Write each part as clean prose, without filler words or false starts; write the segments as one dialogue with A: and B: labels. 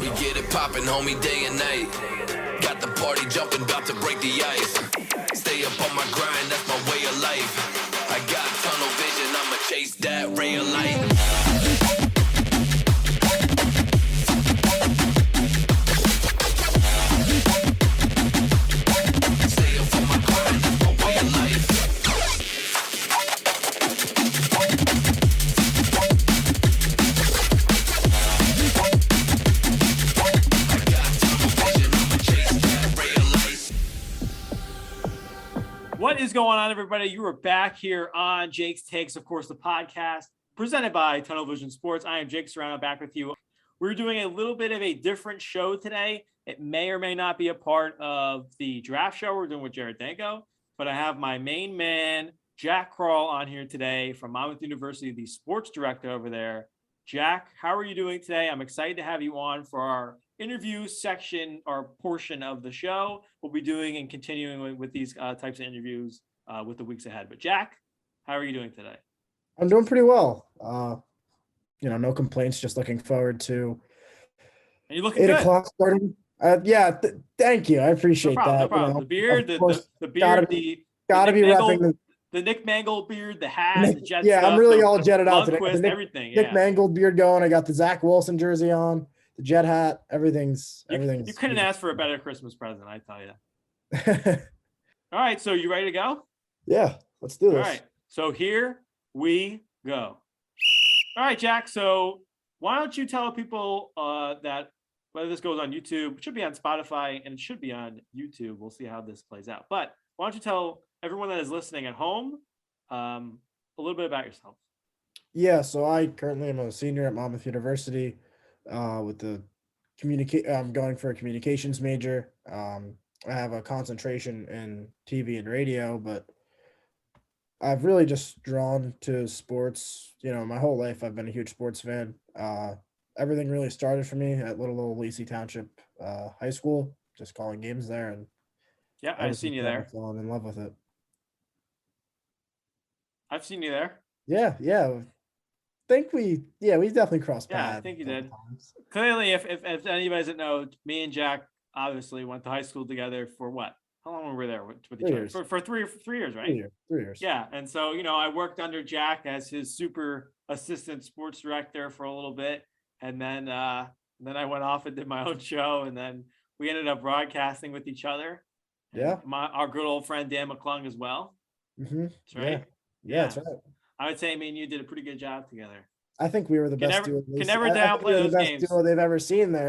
A: We get it poppin', homie, day and night. Got the party jumping, about to break the ice. Stay up on my grind, that's my way of life. I got tunnel vision, I'ma chase that ray of light.
B: What is going on, everybody? You are back here on Jake's Takes, of course, the podcast presented by Tunnel Vision Sports. I am Jake Serrano, back with you. We're doing a little bit of a different show today. It may or may not be a part of the draft show we're doing with Jared Danko, but I have my main man, Jack Crowell, on here today from Monmouth University, the sports director over there. Jack, how are you doing today? I'm excited to have you on for our interview section or portion of the show. We'll be doing and continuing with these types of interviews with the weeks ahead. But Jack, how are you doing today?
C: I'm doing pretty well. No complaints. Just looking forward to.
B: And you're looking
C: 8
B: good.
C: o'clock starting. Thank you. I appreciate that.
B: No problem. The beard, the beard,
C: gotta be repping
B: the Nick Mangold beard, the hat, the Jets.
C: Yeah,
B: stuff,
C: I'm really all jetted out today.
B: Lundqvist, everything.
C: Nick Mangold beard going. I got the Zach Wilson jersey on, the Jet hat. Everything's.
B: You couldn't ask for a better Christmas present, I tell you. All right, so you ready to go?
C: Yeah, let's do this.
B: All right, so here we go. All right, Jack. So why don't you tell people that whether this goes on YouTube, it should be on Spotify, and it should be on YouTube. We'll see how this plays out. But why don't you tell everyone that is listening at home a little bit about yourself?
C: Yeah, so I currently am a senior at Monmouth University with the I'm going for a communications major. I have a concentration in TV and radio, but I've really just drawn to sports. My whole life I've been a huge sports fan. Everything really started for me at little old Lacey Township High School, just calling games there, and
B: yeah, I've seen you there.
C: Fallen in love with it.
B: I've seen you there.
C: Yeah. We definitely crossed paths.
B: Yeah, I think you did. Clearly, if anybody doesn't know, me and Jack obviously went to high school together for what? How long were we there with each other? For 3 years, right?
C: 3 years.
B: Yeah, and so I worked under Jack as his super assistant sports director for a little bit, and then I went off and did my own show, and then we ended up broadcasting with each other.
C: Yeah.
B: Our good old friend Dan McClung as well.
C: Mm-hmm.
B: That's right.
C: Yeah, that's right.
B: I would say me and you did a pretty good job together.
C: I think we were the best duo.
B: Can never downplay those games.
C: Duo they've ever seen there.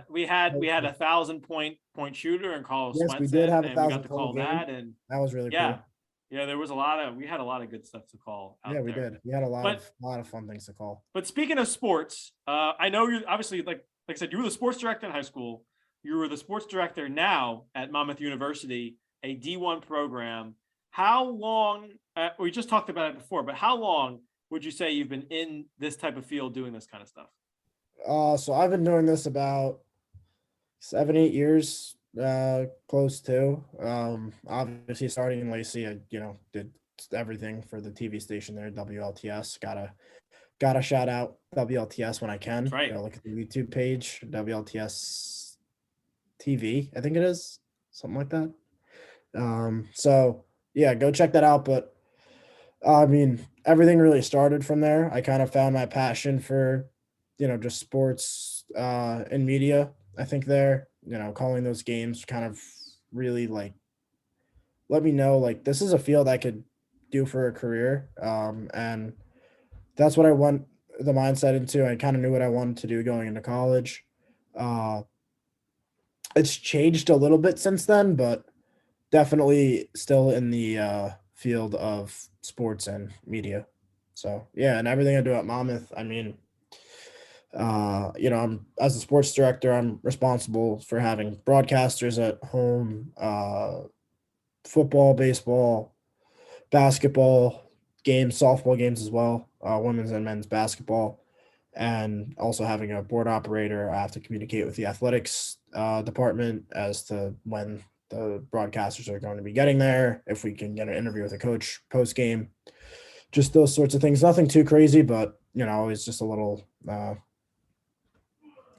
B: We had a 1,000-point shooter and Carlos Swenson.
C: Yes, we did have a 1,000-point
B: we got to call that, and
C: that was really cool.
B: Yeah, we had a lot of good stuff to call out.
C: Yeah, we
B: there.
C: did. We had a lot of fun things to call.
B: But speaking of sports, I know you're obviously like I said, you were the sports director in high school. You were the sports director now at Monmouth University, a D1 program. How long? We just talked about it before, but how long would you say you've been in this type of field doing this kind of stuff?
C: So I've been doing this about 7-8 years, close to. Obviously starting in Lacey, I did everything for the TV station there, WLTS. Gotta shout out WLTS when I can.
B: That's right.
C: Look at the YouTube page, WLTS TV, I think it is, something like that. So yeah, go check that out. But everything really started from there. I kind of found my passion for, just sports and media. I think there, calling those games kind of really let me know this is a field I could do for a career. And that's what I went the mindset into. I kind of knew what I wanted to do going into college. It's changed a little bit since then, but definitely still in the field of sports and media. So yeah, and everything I do at Monmouth, I'm as a sports director, I'm responsible for having broadcasters at home, football, baseball, basketball games, softball games as well, women's and men's basketball, and also having a board operator. I have to communicate with the athletics department as to when the broadcasters are going to be getting there, if we can get an interview with a coach post game, just those sorts of things. Nothing too crazy, but always just a little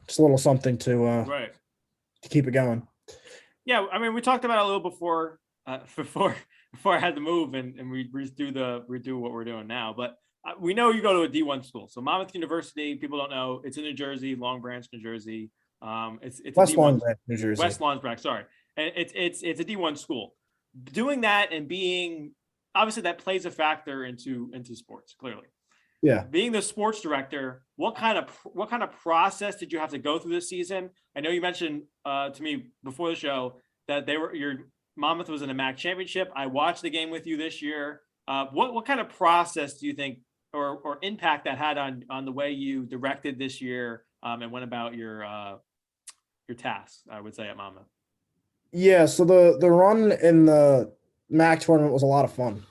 C: just a little something to
B: Right.
C: to keep it going.
B: Yeah, I mean, we talked about it a little before I had to move, and we redo what we're doing now. But we know you go to a D1 school, so Monmouth University. People don't know it's in New Jersey, Long Branch, New Jersey. It's a
C: West Long
B: D1
C: Branch, New Jersey.
B: West Long Branch. Sorry, and it's a D1 school. Doing that and being obviously that plays a factor into sports clearly.
C: Yeah.
B: Being the sports director, what kind of process did you have to go through this season? I know you mentioned to me before the show that your Monmouth was in a MAC championship. I watched the game with you this year. What kind of process do you think or impact that had on the way you directed this year and went about your tasks, I would say, at Monmouth?
C: Yeah, so the run in the MAC tournament was a lot of fun.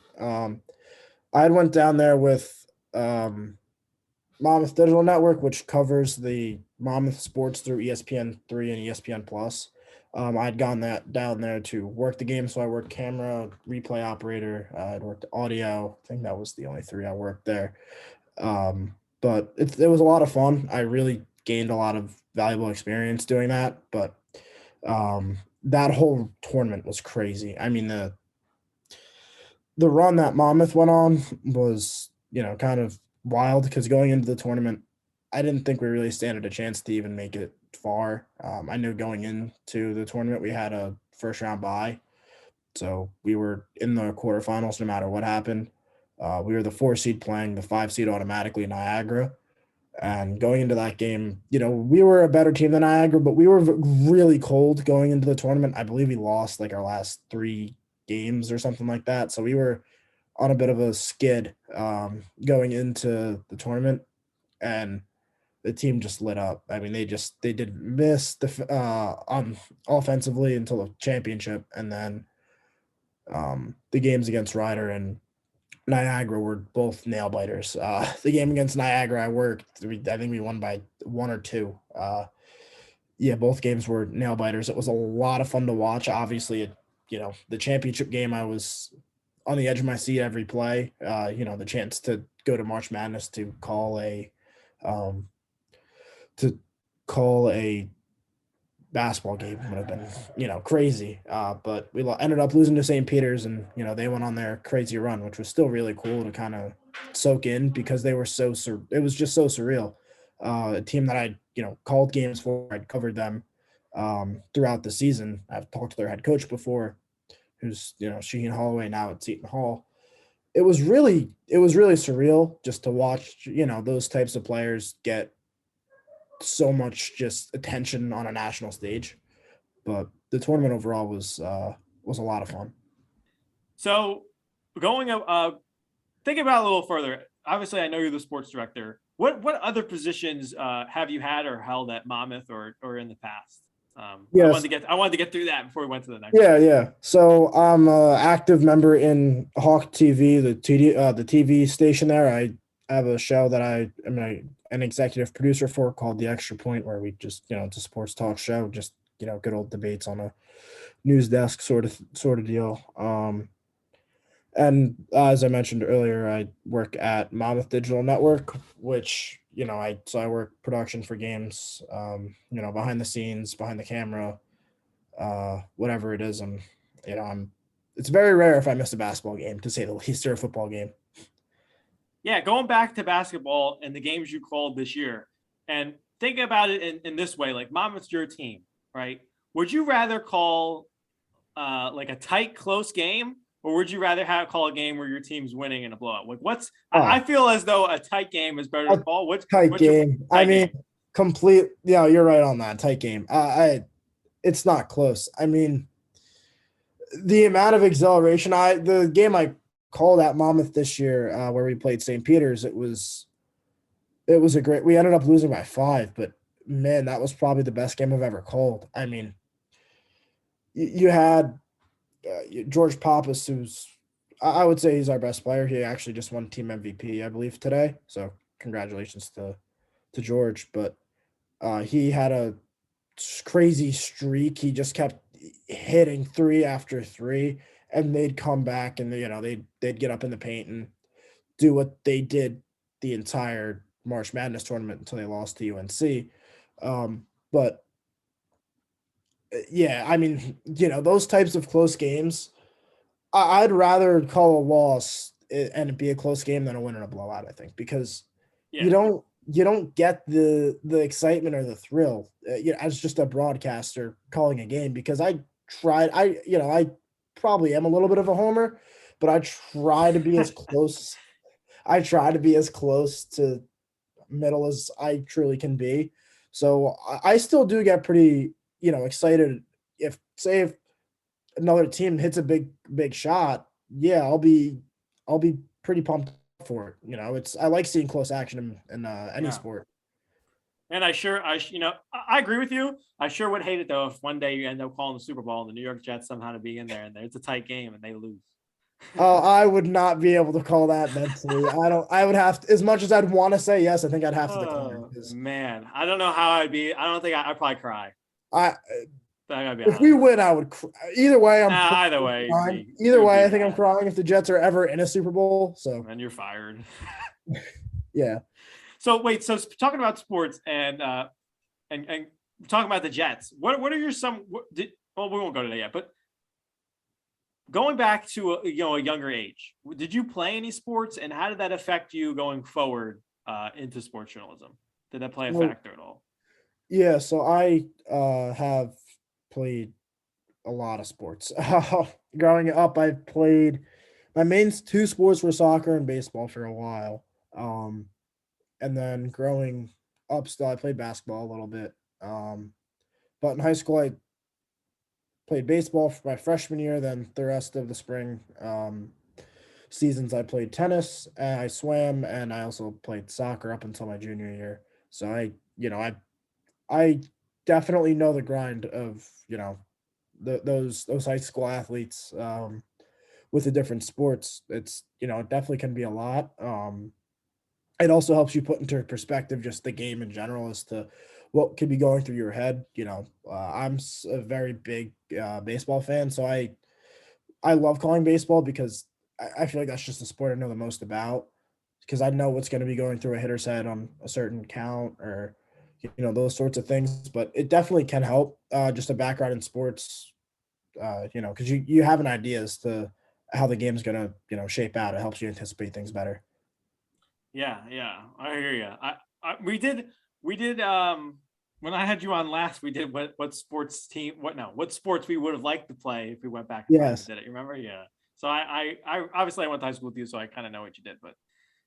C: I went down there with Monmouth Digital Network, which covers the Monmouth sports through ESPN3 and ESPN Plus. I'd gone down there to work the game, so I worked camera, replay operator. I'd worked audio. I think that was the only three I worked there. But it was a lot of fun. I really gained a lot of valuable experience doing that. But that whole tournament was crazy. I mean, the run that Monmouth went on was, kind of wild because going into the tournament, I didn't think we really stood a chance to even make it far. I knew going into the tournament we had a first round bye, so we were in the quarterfinals no matter what happened. We were the 4 seed playing the 5 seed automatically Niagara, and going into that game, we were a better team than Niagara, but we were really cold going into the tournament. I believe we lost like our last 3 games or something like that, so we were on a bit of a skid going into the tournament, and the team just lit up. I mean, they didn't miss on offensively until the championship, and then the games against Ryder and Niagara were both nail biters. The game against Niagara, I think we won by 1 or 2. Yeah, both games were nail biters. It was a lot of fun to watch. Obviously, the championship game, I was on the edge of my seat every play. The chance to go to March Madness to call a basketball game would have been, crazy. But we ended up losing to St. Peter's, and they went on their crazy run, which was still really cool to kind of soak in because they were it was just so surreal. A team that I called games for, I'd covered them throughout the season. I've talked to their head coach before, who's Shaheen Holloway now at Seton Hall. It was really surreal just to watch those types of players get so much just attention on a national stage. But the tournament overall was a lot of fun.
B: So going thinking about it a little further, obviously I know you're the sports director. What other positions have you had or held at Monmouth or in the past?
C: Yes.
B: I wanted to get through that before we went to the next.
C: Yeah. So I'm an active member in Hawk TV, the TV station there. I have a show that I am an executive producer for called The Extra Point, where we just, it's a sports talk show, just, good old debates on a news desk sort of deal. And as I mentioned earlier, I work at Monmouth Digital Network, which, I work production for games, behind the scenes, behind the camera, whatever it is. It's very rare if I miss a basketball game, to say the least, or a football game.
B: Yeah, going back to basketball and the games you called this year, and think about it in this way, like Monmouth's your team, right? Would you rather call like a tight, close game, or would you rather call a game where your team's winning in a blowout? Like I feel as though a tight game is better to call.
C: Tight game. Complete. Yeah, you're right on that. Tight game. It's not close. I mean, the amount of exhilaration, the game I called at Monmouth this year, where we played St. Peter's, it was we ended up losing by 5, but man, that was probably the best game I've ever called. I mean, you had George Pappas, who's, I would say he's our best player. He actually just won team MVP, I believe, today. So congratulations to George. But he had a crazy streak. He just kept hitting 3 after 3, and they'd come back and they'd get up in the paint and do what they did the entire March Madness tournament until they lost to UNC. But yeah, I mean, those types of close games, I'd rather call a loss and it be a close game than a win and a blowout, I think, because you
B: Yeah.
C: don't get the excitement or the thrill, as just a broadcaster calling a game, because I probably am a little bit of a homer, but I try to be as close to middle as I truly can be. So I still do get pretty, excited if another team hits a big shot. Yeah, I'll be pretty pumped for it. I like seeing close action in any
B: Yeah.
C: sport.
B: And I agree with you. I sure would hate it though if one day you end up calling the Super Bowl and the New York Jets somehow to be in there and it's a tight game and they lose.
C: I would not be able to call that mentally. I would have to, as much as I'd want to say yes, I think I'd have to decline
B: Oh
C: because
B: man, I don't know how I'd be. I don't think I'd probably cry.
C: I
B: I gotta be
C: if we
B: honest.
C: win, I would either way.
B: Either way,
C: Crying.
B: it
C: Either
B: would
C: way,
B: be
C: I think I'm
B: bad.
C: crying if the Jets are ever in a Super Bowl. So
B: And you're fired.
C: yeah.
B: So wait, so talking about sports and talking about the Jets, what are your we won't go to that yet, but going back to a younger age, did you play any sports and how did that affect you going forward into sports journalism? Did that play a
C: Well,
B: factor at all?
C: yeah, so I have played a lot of sports. Growing up, I played my main two sports were soccer and baseball for a while. Um, and then growing up, still I played basketball a little bit. But in high school, I played baseball for my freshman year. Then the rest of the spring seasons, I played tennis and I swam, and I also played soccer up until my junior year. So I definitely know the grind of those high school athletes with the different sports. It's it definitely can be a lot. It also helps you put into perspective just the game in general as to what could be going through your head. I'm a very big baseball fan, so I love calling baseball because I feel like that's just the sport I know the most about because I know what's going to be going through a hitter's head on a certain count or those sorts of things. But it definitely can help just a background in sports, because you have an idea as to how the game's going to shape out. It helps you anticipate things better.
B: Yeah, I hear you. We did when I had you on last, we did what sports we would have liked to play if we went back in time and
C: Yes.
B: did it. You remember? Yeah. So I obviously I went to high school with you, so I kind of know what you did, but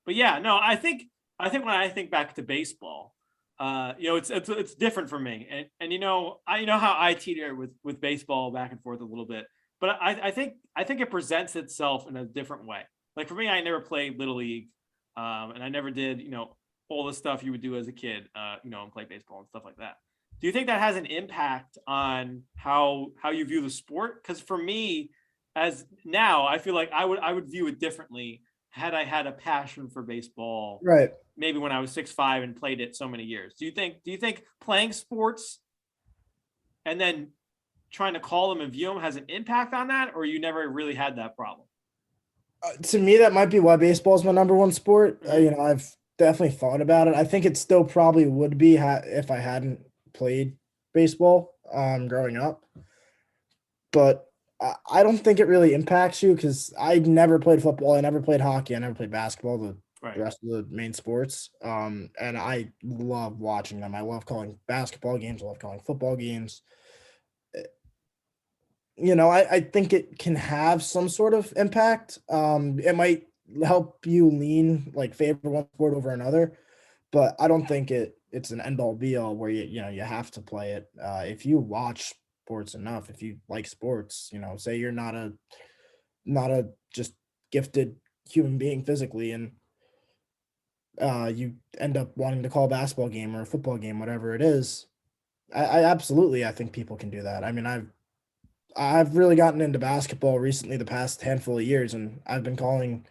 B: yeah, no, I think when I think back to baseball, it's different for me, and I know how I teeter with baseball back and forth a little bit, but I think it presents itself in a different way. Like for me, I never played little league, and I never did all the stuff you would do as a kid, and play baseball and stuff like that. Do you think that has an impact on how you view the sport? Because for me, as now, I feel like I would view it differently had I had a passion for baseball,
C: Right.
B: maybe when I was 6'5" and played it so many years. Do you think playing sports and then trying to call them and view them has an impact on that, or you never really had that problem?
C: To me, that might be why baseball is my number one sport.
B: Mhm.
C: I've definitely thought about it. I think it still probably would be if I hadn't played baseball growing up. But I don't think it really impacts you because I never played football. I never played hockey. I never played basketball. The
B: Right.
C: rest of the main sports. And I love watching them. I love calling basketball games. I love calling football games. I think it can have some sort of impact. It might help you lean like favor one sport over another, but I don't think it's an end all be all where you have to play it. If you watch sports enough, if you like sports, say you're not a just gifted human being physically, and you end up wanting to call a basketball game or a football game, whatever it is. I absolutely I think people can do that. I mean, I've really gotten into basketball recently the past handful of years, and I've been calling,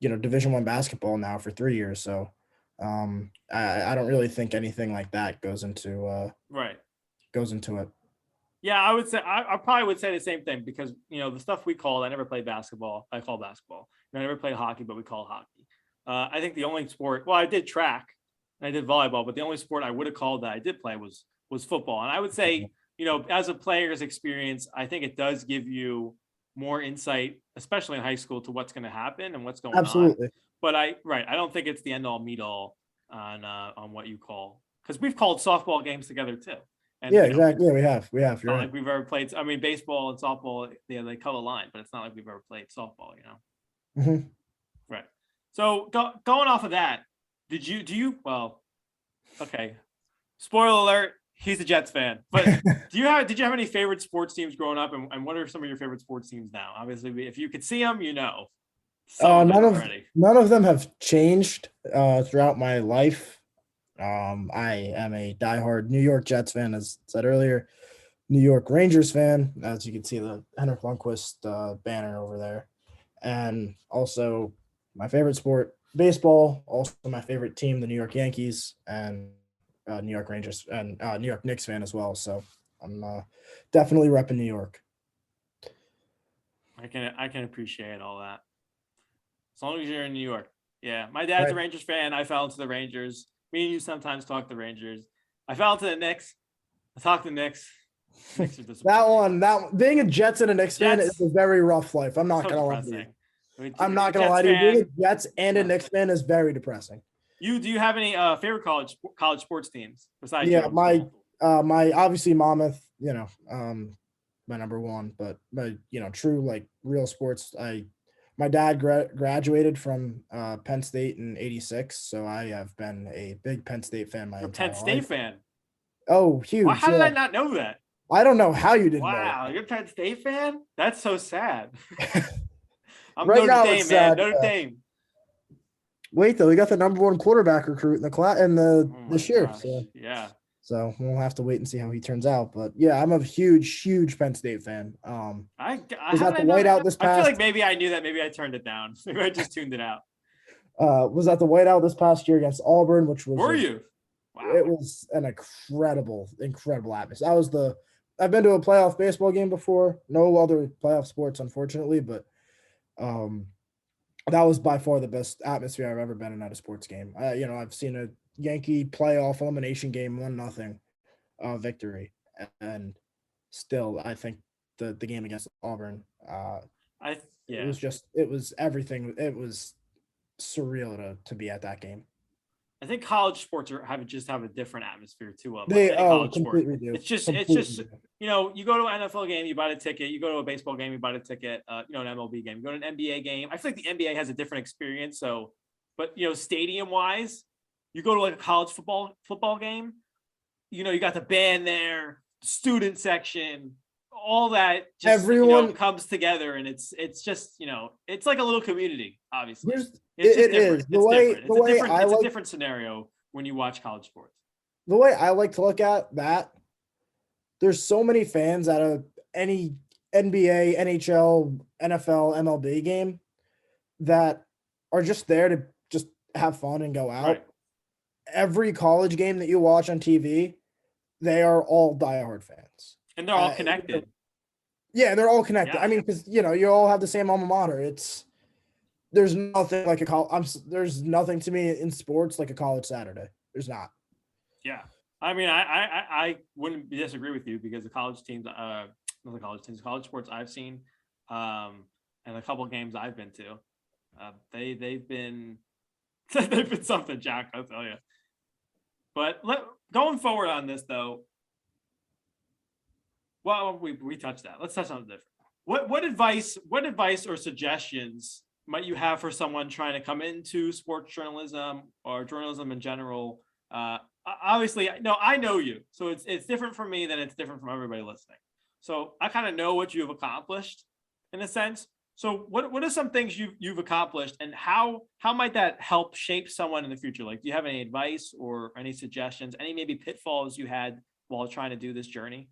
C: Division I basketball now for 3 years. So I don't really think anything like that
B: Right.
C: goes into it.
B: Yeah, I would say I probably would say the same thing because the stuff we called. I never played basketball. I call basketball. I never played hockey, but we call hockey. I think the only sport. Well, I did track. and I did volleyball, but the only sport I would have called that I did play was football. And I would say, as a player's experience, I think it does give you more insight, especially in high school, to what's going to happen and what's going
C: Absolutely.
B: on. But I don't think it's the end all meet all on what you call, because we've called softball games together too. And,
C: yeah, exactly. Yeah, we have.
B: You're
C: Right.
B: like we've ever played. I mean, baseball and softball, they color line, but it's not like we've ever played softball,
C: Mm-hmm.
B: Right. So going off of that, do you? Well, okay. Spoiler alert: he's a Jets fan. But did you have any favorite sports teams growing up, and what are some of your favorite sports teams now? Obviously, if you could see them,
C: None of them have changed throughout my life. I am a diehard New York Jets fan, as said earlier, New York Rangers fan, as you can see the Henrik Lundqvist banner over there. And also my favorite sport, baseball, also my favorite team, the New York Yankees, and New York Rangers and New York Knicks fan as well. So I'm definitely repping New York.
B: I can appreciate all that. As long as you're in New York. Yeah. My dad's a Rangers fan. I fell into the Rangers. Me and you sometimes talk the Rangers. I fell into the Knicks. I talked the Knicks.
C: That being a Jets and a Knicks fan is a very rough life. I'm not gonna lie to you. I'm not gonna lie to you. Being a Jets and a Knicks fan is very depressing.
B: Do you have any favorite college sports teams besides?
C: Yeah, my obviously Monmouth, my number one, but true like real sports. My dad graduated from Penn State in '86, so I have been a big Penn State fan my entire life.
B: Penn State fan.
C: Oh, huge!
B: How did I not know that?
C: I don't know how you didn't know.
B: Wow, you're a Penn State fan? That's so sad. I'm
C: right
B: Notre
C: now,
B: Dame, man. Notre Dame.
C: Wait, though, we got the number one quarterback recruit in the class this year. So.
B: Yeah.
C: So we'll have to wait and see how he turns out. But yeah, I'm a huge Penn State fan.
B: I
C: was at the whiteout this past.
B: I feel like maybe I knew that. Maybe I turned it down. Maybe I just tuned it out.
C: Was at the whiteout this past year against Auburn, which was.
B: Were you?
C: Wow. It was an incredible atmosphere. I've been to a playoff baseball game before. No other playoff sports, unfortunately, but that was by far the best atmosphere I've ever been in at a sports game. I've seen a Yankee playoff elimination game 1-0 victory, and still I think the game against Auburn it was everything. It was surreal to be at that game.
B: I think college sports have a differan atmosphere too.
C: Completely do.
B: It's just you go to an NFL game, you buy a ticket. You go to a baseball game, you buy a ticket. An MLB game, you go to an NBA game. I feel like the NBA has a different experience. So, but stadium wise, you go to like a college football game. You got the band there, student section, all that. Just, everyone comes together, and it's just it's like a little community. Obviously, it's a different scenario when you watch college sports.
C: The way I like to look at that, there's so many fans at any NBA, NHL, NFL, MLB game that are just there to just have fun and go out.
B: Right.
C: Every college game that you watch on TV, they are all diehard fans.
B: And they're all connected.
C: Yeah, they're all connected.
B: Yeah.
C: I mean, because you all have the same alma mater. There's nothing like there's nothing to me in sports like a college Saturday. There's not.
B: Yeah, I mean, I wouldn't disagree with you because the college teams, college sports I've seen, and a couple games I've been to, they've been something, Jack. I'll tell you. But going forward on this though. Well, we touched that. Let's touch on it different. What advice or suggestions might you have for someone trying to come into sports journalism or journalism in general? Obviously, no, I know you, so it's different for me than it's different from everybody listening. So I kind of know what you've accomplished in a sense. So what are some things you've accomplished, and how might that help shape someone in the future? Like, do you have any advice or any suggestions, any maybe pitfalls you had while trying to do this journey?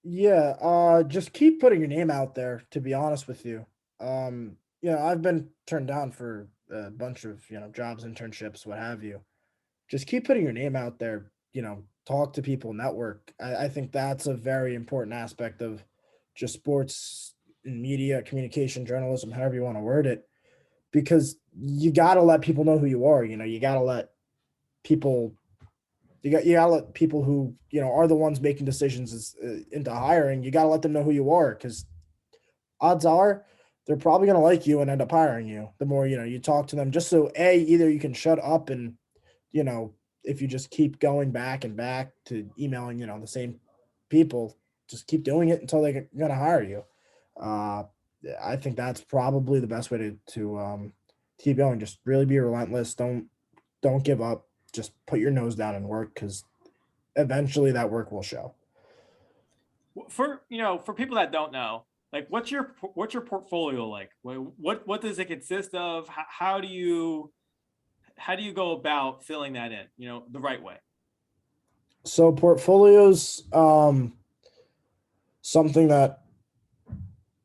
C: Yeah, just keep putting your name out there, to be honest with you. I've been turned down for a bunch of, jobs, internships, what have you. Just keep putting your name out there, talk to people, network. I think that's a very important aspect of just sports and media, communication, journalism, however you want to word it, because you got to let people know who you are. You got to let people You gotta let people who, are the ones making decisions into hiring, you gotta let them know who you are, because odds are they're probably gonna like you and end up hiring you. The more, you talk to them, just so either you can shut up and, if you just keep going back and back to emailing, the same people, just keep doing it until they're gonna hire you. Uh, I think that's probably the best way to keep going. Just really be relentless. Don't give up. Just put your nose down and work, because eventually that work will show.
B: For people that don't know, like, what's your portfolio like? What does it consist of? How do you go about filling that in, the right way?
C: So portfolios, something that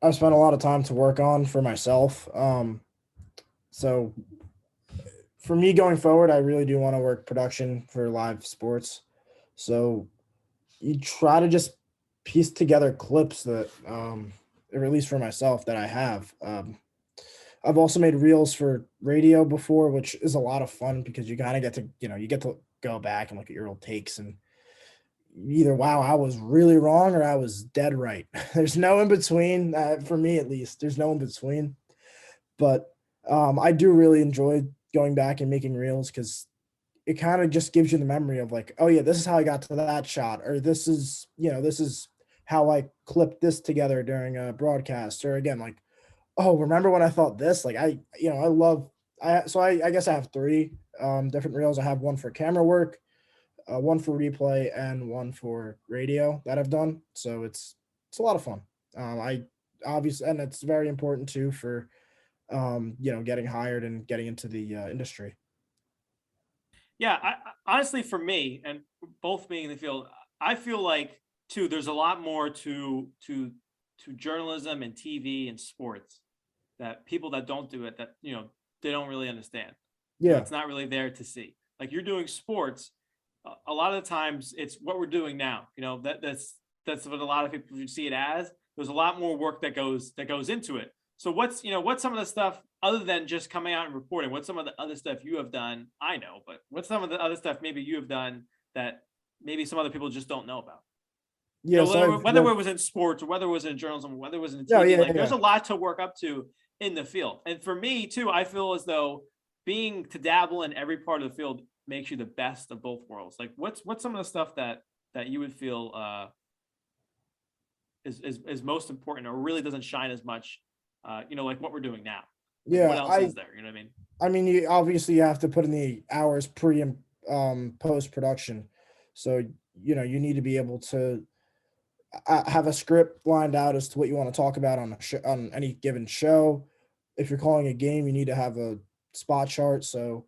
C: I've spent a lot of time to work on for myself. So for me going forward, I really do want to work production for live sports. So you try to just piece together clips that, or at least for myself, that I have. I've also made reels for radio before, which is a lot of fun, because you kind of get to, you get to go back and look at your old takes, and either, wow, I was really wrong, or I was dead right. There's no in between, for me at least. There's no in between. But I do really enjoy going back and making reels, because it kind of just gives you the memory of, like, oh yeah, this is how I got to that shot, or this is how I clipped this together during a broadcast, or again, like, oh, remember when I thought this? Like, I guess I have three different reels. I have one for camera work, one for replay, and one for radio that I've done. So it's a lot of fun. I obviously, and it's very important too for getting hired and getting into the industry.
B: Yeah, I honestly, for me, and both being in the field, I feel like too there's a lot more to journalism and TV and sports that people that don't do it, that they don't really understand.
C: Yeah.
B: It's not really there to see. Like, you're doing sports, a lot of the times it's what we're doing now. That's what a lot of people see it as. There's a lot more work that goes into it. So what's some of the stuff, other than just coming out and reporting, what's some of the other stuff you have done? I know, but what's some of the other stuff maybe you have done that maybe some other people just don't know about?
C: Yeah.
B: Whether it was in sports, or whether it was in journalism, or whether it was in TV, there's a lot to work up to in the field. And for me too, I feel as though being to dabble in every part of the field makes you the best of both worlds. Like, what's some of the stuff that you would feel is most important, or really doesn't shine as much, like what we're doing now? Like,
C: Yeah.
B: what else is there? You know what I mean?
C: I mean, you obviously have to put in the hours pre and post production. So, you need to be able to have a script lined out as to what you want to talk about on any given show. If you're calling a game, you need to have a spot chart. So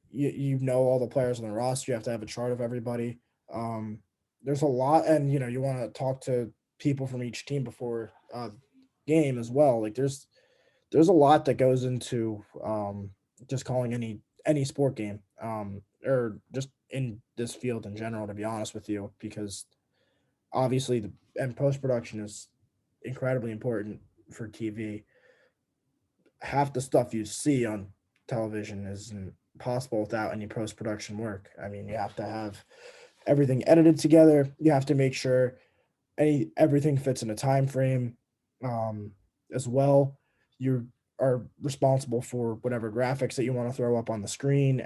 C: you know all the players on the roster. You have to have a chart of everybody. There's a lot, and you want to talk to people from each team before game as well. Like, there's a lot that goes into just calling any sport game, or just in this field in general, to be honest with you, because obviously and post-production is incredibly important for TV. Half the stuff you see on television isn't possible without any post-production work. I mean, you have to have everything edited together. You have to make sure everything fits in a time frame, as well. You are responsible for whatever graphics that you want to throw up on the screen,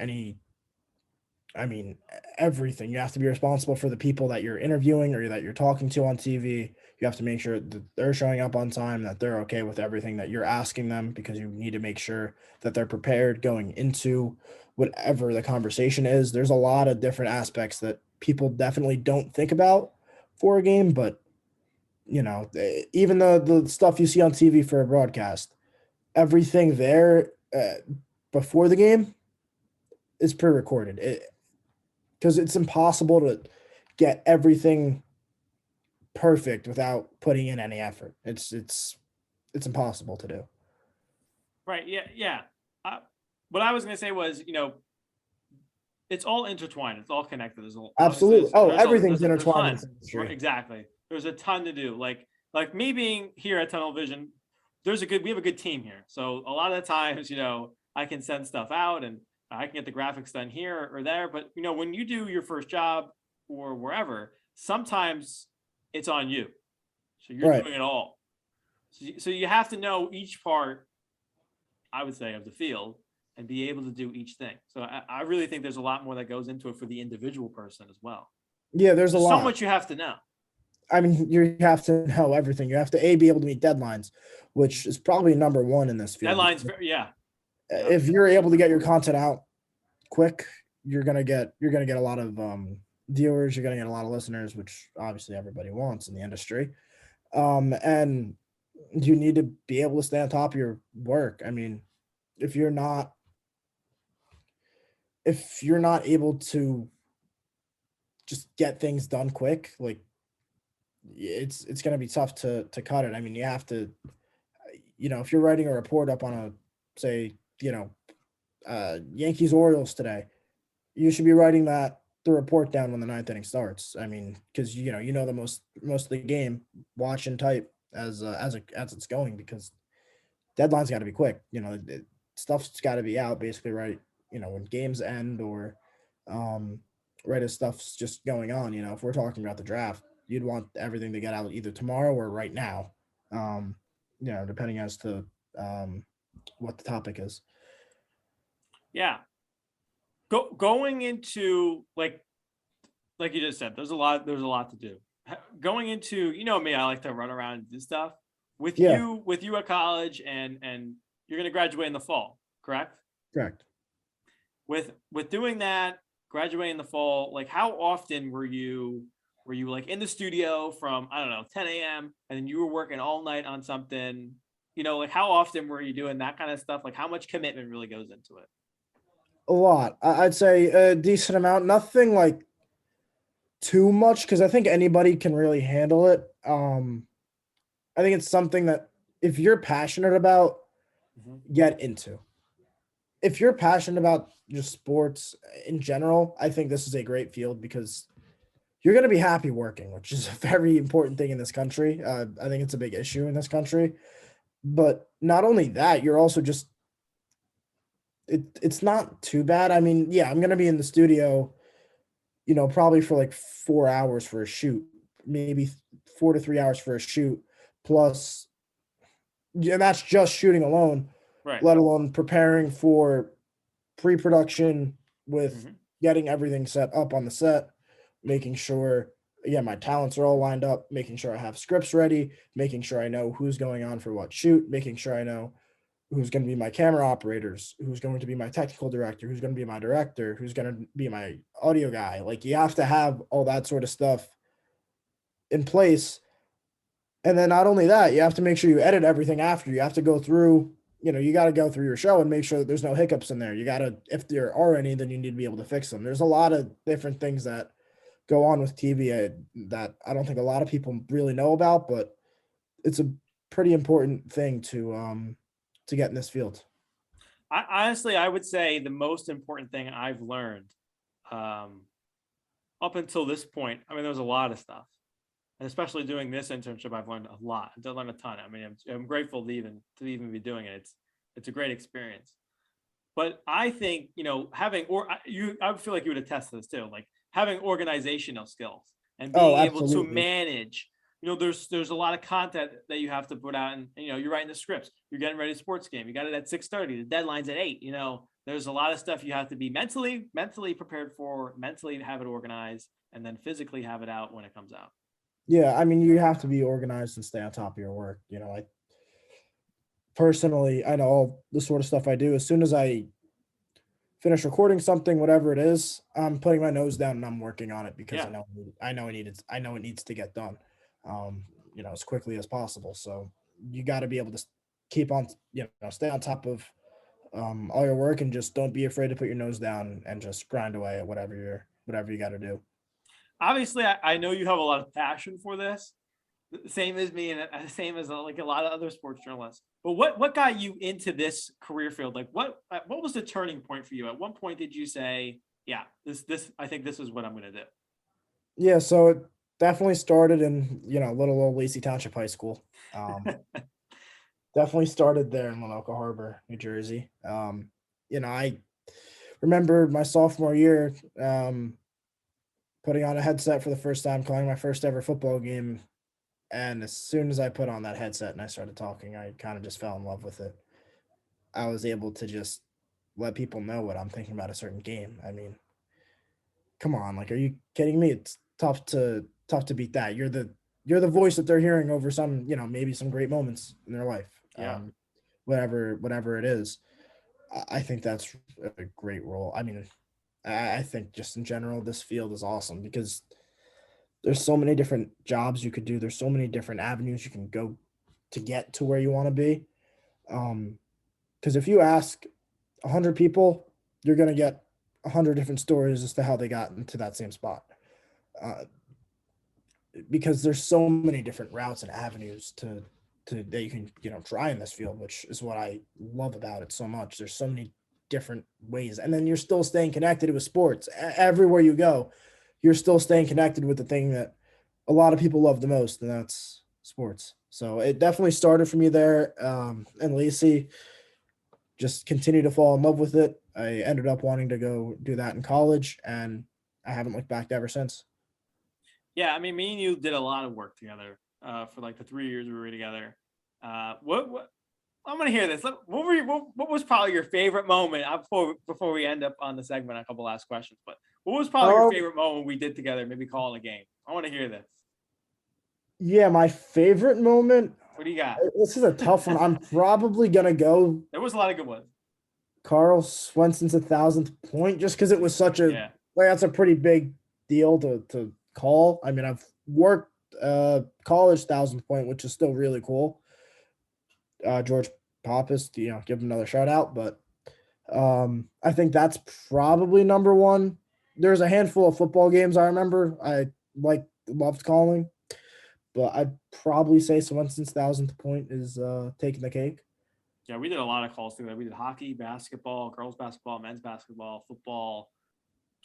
C: everything. You have to be responsible for the people that you're interviewing or that you're talking to on TV. You have to make sure that they're showing up on time, that they're okay with everything that you're asking them, because you need to make sure that they're prepared going into whatever the conversation is. There's a lot of different aspects that people definitely don't think about for a game, but even the stuff you see on TV for a broadcast, everything there before the game is pre-recorded. Because it's impossible to get everything perfect without putting in any effort. It's impossible to do.
B: Right. Yeah. What I was going to say was, it's all intertwined. It's all connected.
C: Absolutely. Everything's intertwined in this industry.
B: Right, exactly. There's a ton to do. Like me being here at Tunnel Vision, we have a good team here. So a lot of the times, I can send stuff out, and I can get the graphics done here or there. But, when you do your first job or wherever, sometimes it's on you. So you're
C: Right.
B: doing it all. So you have to know each part, I would say, of the field and be able to do each thing. So I really think there's a lot more that goes into it for the individual person as well.
C: Yeah, there's a lot.
B: So much you have to know.
C: I mean, you have to know everything. You have to be able to meet deadlines, which is probably number one in this field.
B: Deadlines, yeah.
C: If you're able to get your content out quick, you're gonna get a lot of viewers. You're gonna get a lot of listeners, which obviously everybody wants in the industry. And you need to be able to stay on top of your work. I mean, if you're not able to just get things done quick, like it's going to be tough to cut it. I mean, you have to, if you're writing a report up on a, say, Yankees Orioles today, you should be writing the report down when the ninth inning starts. I mean, because the most of the game, watch and type as it's going, because deadline's got to be quick. Stuff's got to be out basically right. When games end, or right as stuff's just going on. If we're talking about the draft, you'd want everything to get out either tomorrow or right now. Depending as to what the topic is.
B: Yeah. Going into like you just said, there's a lot to do. Going into, me, I like to run around and do stuff with you at college, and you're going to graduate in the fall, correct?
C: Correct.
B: With doing that, graduating in the fall, like how often were you like in the studio from, I don't know, 10 a.m. and then you were working all night on something, like how often were you doing that kind of stuff? Like how much commitment really goes into it?
C: A lot. I'd say a decent amount. Nothing like too much, because I think anybody can really handle it. I think it's something that if you're passionate about, get into. If you're passionate about just sports in general, I think this is a great field, because you're going to be happy working, which is a very important thing in this country. I think it's a big issue in this country. But not only that, you're also just it's not too bad. I mean, yeah, I'm going to be in the studio, probably for like 4 hours for a shoot, maybe 4 to 3 hours for a shoot, plus, and that's just shooting alone,
B: right?
C: Let alone preparing for pre-production with getting everything set up on the set, making sure, my talents are all lined up, making sure I have scripts ready, making sure I know who's going on for what shoot, making sure I know who's going to be my camera operators, who's going to be my technical director, who's going to be my director, who's going to be my audio guy. Like, you have to have all that sort of stuff in place. And then not only that, you have to make sure you edit everything after. You have to go through, you got to go through your show and make sure that there's no hiccups in there. You got to, if there are any, then you need to be able to fix them. There's a lot of different things that go on with TV that I don't think a lot of people really know about, but it's a pretty important thing to get in this field.
B: Honestly, I would say the most important thing I've learned up until this point, I mean, there was a lot of stuff, and especially doing this internship, I've learned a lot. I've learned a ton. I mean, I'm grateful to even be doing it. It's a great experience. But I think, I would feel like you would attest to this too, like having organizational skills and being able to manage. There's a lot of content that you have to put out, and you're writing the scripts, you're getting ready to sports game, you got it at 6:30, the deadline's at 8. There's a lot of stuff you have to be mentally prepared for, mentally have it organized, and then physically have it out when it comes out.
C: Yeah, I mean, you have to be organized and stay on top of your work. I personally, I know all the sort of stuff I do. As soon as I finish recording something, whatever it is, I'm putting my nose down and I'm working on it, because I know it needs to get done, as quickly as possible. So you got to be able to keep on, stay on top of all your work, and just don't be afraid to put your nose down and just grind away at whatever you got to do.
B: Obviously, I know you have a lot of passion for this, same as me, and same as like a lot of other sports journalists. But what got you into this career field? Like, what was the turning point for you? At one point did you say, yeah, this I think this is what I'm going to do?
C: Yeah, so it definitely started in little old Lacey Township High School. Definitely started there in Lenoka Harbor, New Jersey. remember my sophomore year, putting on a headset for the first time, calling my first ever football game. And as soon as I put on that headset and I started talking, I kind of just fell in love with it. I was able to just let people know what I'm thinking about a certain game. I mean, come on, like, are you kidding me? It's tough to beat that. You're the voice that they're hearing over some, maybe some great moments in their life.
B: Yeah.
C: Whatever it is. I think that's a great role. I mean, I think just in general, this field is awesome because there's so many different jobs you could do. There's so many different avenues you can go to get to where you want to be. Because if you ask 100 people, you're going to get 100 different stories as to how they got into that same spot. Because there's so many different routes and avenues to that you can try in this field, which is what I love about it so much. There's so many different ways, and then you're still staying connected with sports. Everywhere you go, you're still staying connected with the thing that a lot of people love the most, and that's sports. So it definitely started for me there. And Lacey, just continue to fall in love with it. I ended up wanting to go do that in college, and I haven't looked back ever since.
B: Yeah, I mean, me and you did a lot of work together for like the 3 years we were together. What I'm gonna hear this. What was probably your favorite moment before we end up on the segment? A couple last questions, but what was probably your favorite moment we did together? Maybe calling a game. I want to hear this.
C: Yeah, my favorite moment.
B: What do you got?
C: This is a tough one. I'm probably gonna go.
B: There was a lot of good ones.
C: Carl Swenson's 1,000th point, just because it was such a that's a pretty big deal to call. I mean, I've worked college 1,000th point, which is still really cool. George Pappas, give him another shout out, but I think that's probably number one. There's a handful of football games I remember I loved calling, but I'd probably say Swenson's 1,000th point is taking the cake.
B: Yeah, we did a lot of calls together. We did hockey, basketball, girls basketball, men's basketball, football,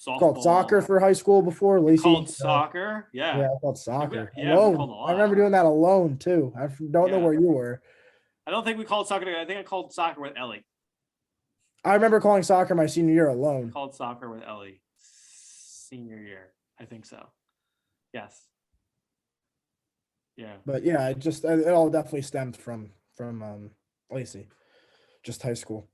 B: softball.
C: Called soccer for high school before. Lacey
B: called soccer. Yeah.
C: Yeah, I called soccer.
B: Yeah,
C: alone.
B: We called a lot.
C: I remember doing that alone too. I don't know where you were.
B: I don't think we called soccer together. I think I called soccer with Ellie.
C: I remember calling soccer my senior year alone.
B: I called soccer with Ellie senior year. I think so. Yes. Yeah.
C: But yeah, it all definitely stemmed from Lacey, just high school.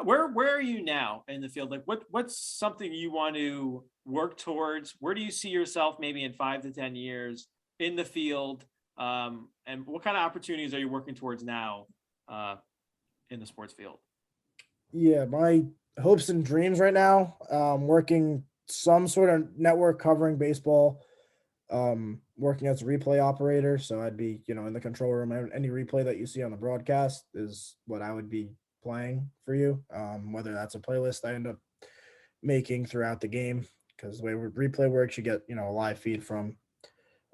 B: Where are you now in the field? Like what's something you want to work towards? Where do you see yourself maybe in 5 to 10 years in the field? And what kind of opportunities are you working towards now in the sports field?
C: Yeah, my hopes and dreams right now, working some sort of network covering baseball, working as a replay operator. So I'd be, in the control room. Any replay that you see on the broadcast is what I would be playing for you, whether that's a playlist I end up making throughout the game, because the way replay works, you get a live feed from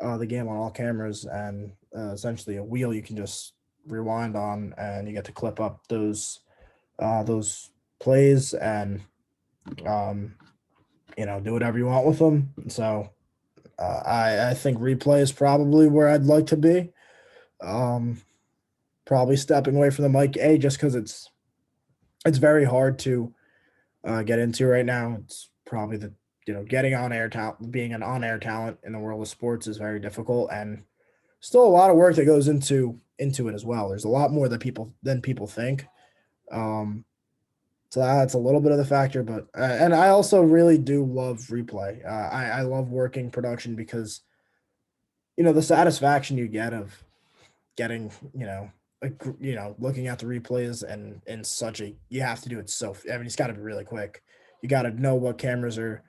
C: the game on all cameras, and essentially a wheel you can just rewind on, and you get to clip up those plays and do whatever you want with them. So I think replay is probably where I'd like to be. Probably stepping away from the mic, just because it's very hard to get into right now. It's probably getting on air talent, being an on air talent in the world of sports is very difficult, and still a lot of work that goes into it as well. There's a lot more than people think. So that's a little bit of the factor, but and I also really do love replay. I love working production because the satisfaction you get of getting looking at the replays and in such a, you have to do it it's got to be really quick. You got to know what cameras are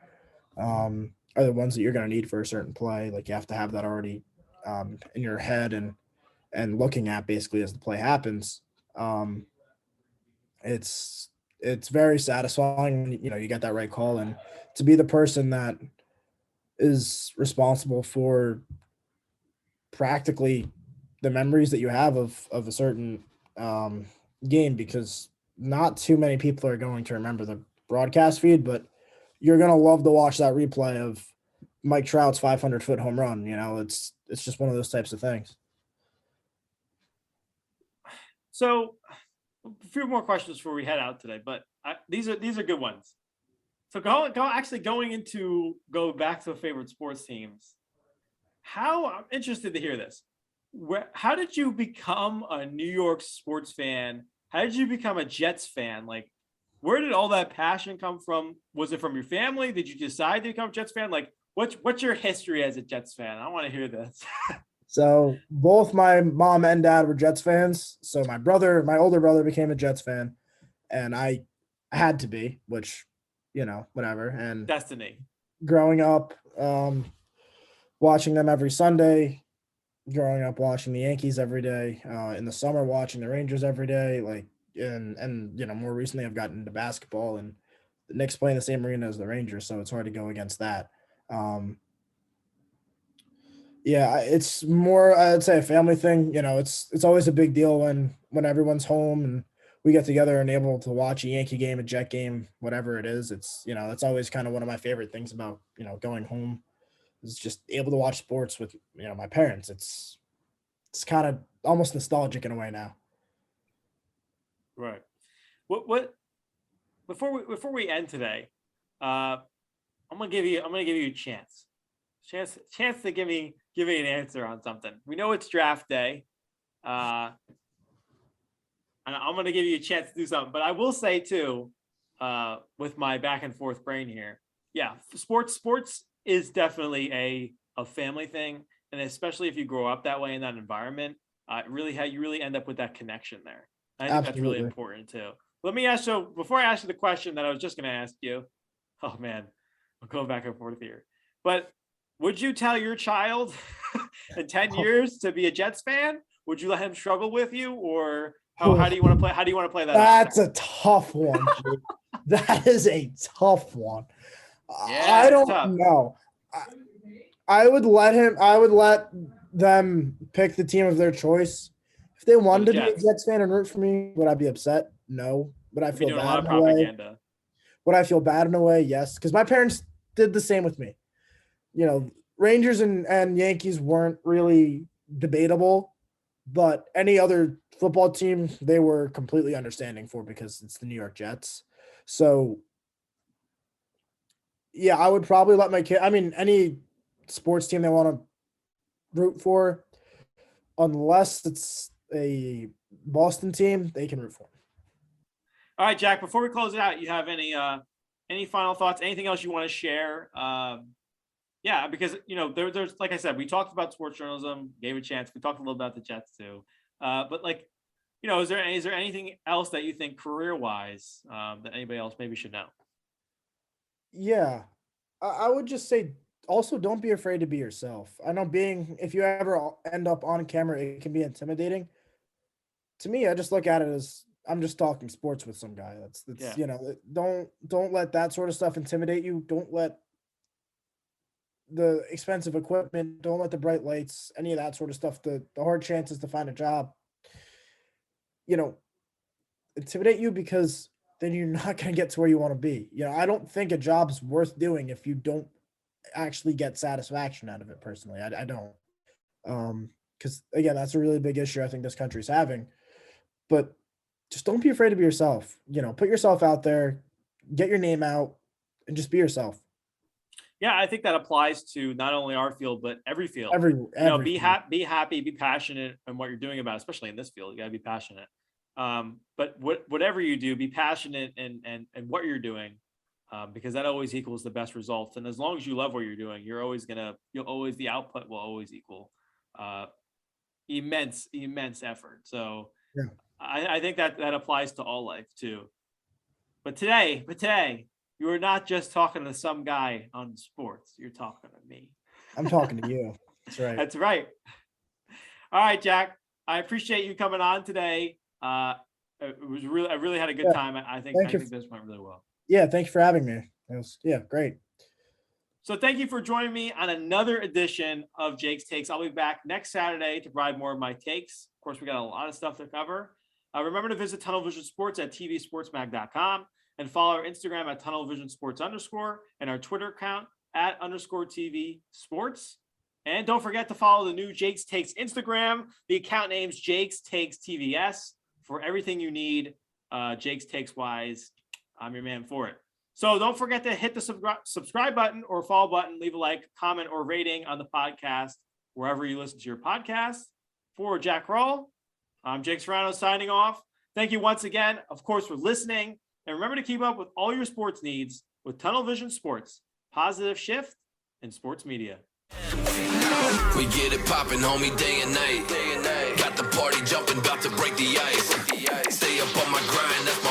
C: the ones that you're going to need for a certain play. Like, you have to have that already in your head and looking at basically as the play happens. It's very satisfying when you get that right call, and to be the person that is responsible for practically the memories that you have of a certain game, because not too many people are going to remember the broadcast feed, but you're going to love to watch that replay of Mike Trout's 500-foot home run. It's just one of those types of things.
B: So a few more questions before we head out today, but These are good ones. So go back to favorite sports teams. I'm interested to hear this. How did you become a New York sports fan? How did you become a Jets fan? Like, where did all that passion come from? Was it from your family? Did you decide to become a Jets fan? Like, what's your history as a Jets fan? I want to hear this.
C: So both my mom and dad were Jets fans. So my older brother became a Jets fan, and I had to be, which, whatever. And
B: Destiny.
C: growing up, watching them every Sunday, growing up watching the Yankees every day, in the summer watching the Rangers every day, like, and more recently I've gotten into basketball, and the Knicks play in the same arena as the Rangers, so it's hard to go against that. Yeah, it's more, I'd say, a family thing. It's always a big deal when everyone's home and we get together and able to watch a Yankee game, a Jet game, whatever it is. It's, that's always kind of one of my favorite things about, going home, is just able to watch sports with, my parents. It's kind of almost nostalgic in a way now.
B: Right. What before we end today, I'm gonna give you a chance to give me an answer on something. We know it's draft day, and I'm gonna give you a chance to do something. But I will say too, with my back and forth brain here, yeah, sports is definitely a family thing, and especially if you grow up that way in that environment, you really end up with that connection there. I think that's really important too. Let me ask you, before I ask you the question that I was just going to ask you. Oh man, I'm going back and forth here. But would you tell your child in 10 years to be a Jets fan? Would you let him struggle with you, or how do you want to play? How do you want to play that?
C: That's a tough one, Jake. That is a tough one.
B: Yeah,
C: I don't know. I would let them pick the team of their choice. If they wanted to be a Jets fan and root for me, would I be upset? No. Would I feel bad in a way? Would I feel bad in a way? Yes. Because my parents did the same with me. Rangers and Yankees weren't really debatable, but any other football team they were completely understanding for, because it's the New York Jets. So yeah, I would probably let my kid, any sports team they want to root for, unless it's a Boston team, they can root for.
B: All right, Jack, before we close it out, you have any final thoughts, anything else you want to share? Yeah, because, there's, like I said, we talked about sports journalism, gave a chance. We talked a little about the Jets too. But is there anything else that you think career-wise that anybody else maybe should know?
C: Yeah, I would just say also don't be afraid to be yourself. I know if you ever end up on camera, it can be intimidating. To me, I just look at it as I'm just talking sports with some guy. That's
B: yeah.
C: Don't let that sort of stuff intimidate you. Don't let the expensive equipment, don't let the bright lights, any of that sort of stuff, the hard chances to find a job, intimidate you, because then you're not going to get to where you want to be. I don't think a job's worth doing if you don't actually get satisfaction out of it personally. I don't. Because again, that's a really big issue I think this country's having. But just don't be afraid to be yourself. Put yourself out there, get your name out, and just be yourself.
B: Yeah, I think that applies to not only our field, but every field. Be happy, be passionate in what you're doing about it, especially in this field. You got to be passionate. But whatever you do, be passionate and what you're doing, because that always equals the best results. And as long as you love what you're doing, the output will always equal immense effort. So
C: yeah.
B: I think that applies to all life too. But today, you are not just talking to some guy on sports. You're talking to me.
C: I'm talking to you. That's right.
B: That's right. All right, Jack. I appreciate you coming on today. I really had a good time. I think this went really well.
C: Yeah, thank you for having me. It was great.
B: So thank you for joining me on another edition of Jake's Takes. I'll be back next Saturday to provide more of my takes. Of course, we got a lot of stuff to cover. Remember to visit Tunnel Vision Sports at tvsportsmag.com and follow our Instagram at tunnelvisionsports_ and our Twitter account at _TV Sports. And don't forget to follow the new Jake's Takes Instagram. The account name's Jake's Takes TVS for everything you need Jake's Takes wise. I'm your man for it. So don't forget to hit the subscribe button or follow button, leave a like, comment, or rating on the podcast, wherever you listen to your podcast. For Jack Crowell, I'm Jake Serrano signing off. Thank you once again, of course, for listening. And remember to keep up with all your sports needs with Tunnel Vision Sports, positive shift in sports media.
A: We get it poppin', homie, day and night. Got the party jumping, about to break the ice. Stay up on my grind, that's